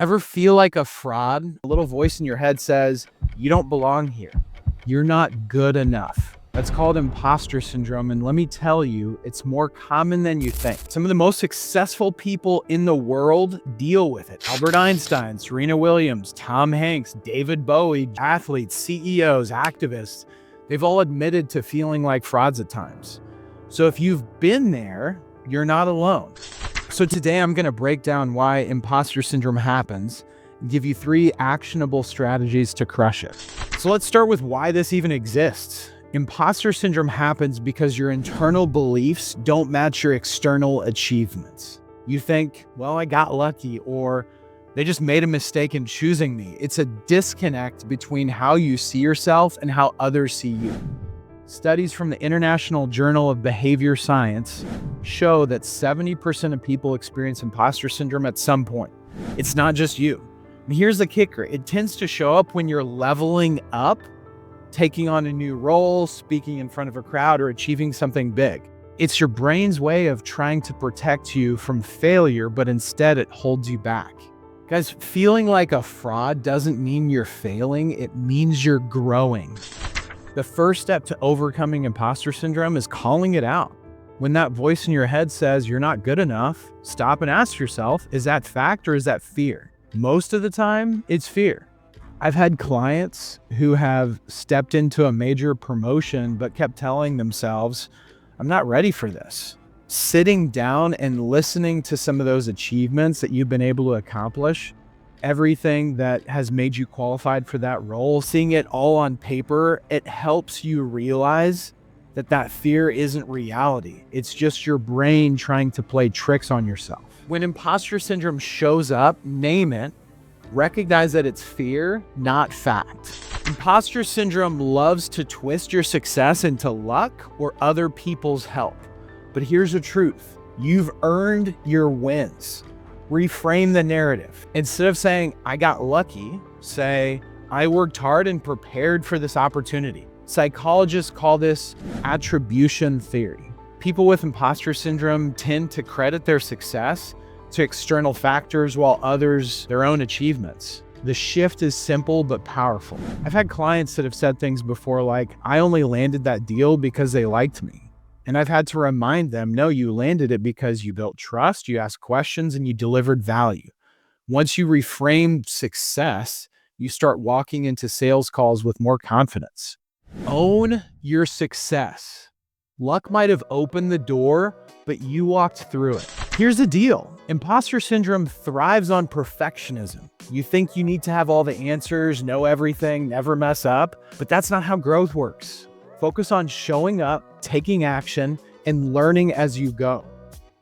Ever feel like a fraud? A little voice in your head says, you don't belong here. You're not good enough. That's called imposter syndrome. And let me tell you, it's more common than you think. Some of the most successful people in the world deal with it. Albert Einstein, Serena Williams, Tom Hanks, David Bowie, athletes, CEOs, activists, they've all admitted to feeling like frauds at times. So if you've been there, you're not alone. So today I'm going to break down why imposter syndrome happens and give you 3 actionable strategies to crush it. So let's start with why this even exists. Imposter syndrome happens because your internal beliefs don't match your external achievements. You think, well, I got lucky, or they just made a mistake in choosing me. It's a disconnect between how you see yourself and how others see you. Studies from the International Journal of Behavior Science show that 70% of people experience imposter syndrome at some point. It's not just you. And here's the kicker. It tends to show up when you're leveling up, taking on a new role, speaking in front of a crowd, or achieving something big. It's your brain's way of trying to protect you from failure, but instead it holds you back. Guys, feeling like a fraud doesn't mean you're failing. It means you're growing. The first step to overcoming imposter syndrome is calling it out. When that voice in your head says you're not good enough, stop and ask yourself, is that fact or is that fear? Most of the time, it's fear. I've had clients who have stepped into a major promotion but kept telling themselves, I'm not ready for this. Sitting down and listening to some of those achievements that you've been able to accomplish, everything that has made you qualified for that role, seeing it all on paper, it helps you realize that that fear isn't reality. It's just your brain trying to play tricks on yourself. When imposter syndrome shows up, name it, recognize that it's fear, not fact. Imposter syndrome loves to twist your success into luck or other people's help. But here's the truth. You've earned your wins. Reframe the narrative. Instead of saying, I got lucky, say, I worked hard and prepared for this opportunity. Psychologists call this attribution theory. People with imposter syndrome tend to credit their success to external factors while others their own achievements. The shift is simple but powerful. I've had clients that have said things before like, I only landed that deal because they liked me. And I've had to remind them, no, you landed it because you built trust, you asked questions, and you delivered value. Once you reframe success, you start walking into sales calls with more confidence. Own your success. Luck might have opened the door, but you walked through it. Here's the deal. Imposter syndrome thrives on perfectionism. You think you need to have all the answers, know everything, never mess up, but that's not how growth works. Focus on showing up, taking action, and learning as you go.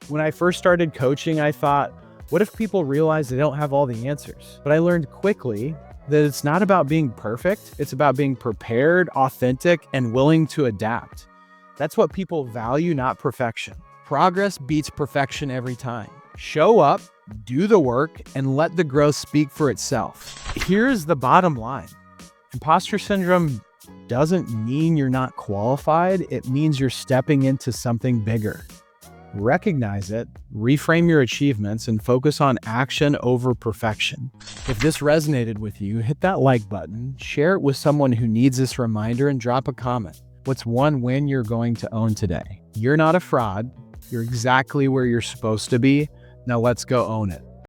When I first started coaching, I thought, what if people realize they don't have all the answers? But I learned quickly that it's not about being perfect. It's about being prepared, authentic, and willing to adapt. That's what people value, not perfection. Progress beats perfection every time. Show up, do the work, and let the growth speak for itself. Here's the bottom line. Imposter syndrome doesn't mean you're not qualified. It means you're stepping into something bigger. Recognize it, reframe your achievements, and focus on action over perfection. If this resonated with you, hit that like button, share it with someone who needs this reminder, and drop a comment. What's one win you're going to own today? You're not a fraud. You're exactly where you're supposed to be. Now let's go own it.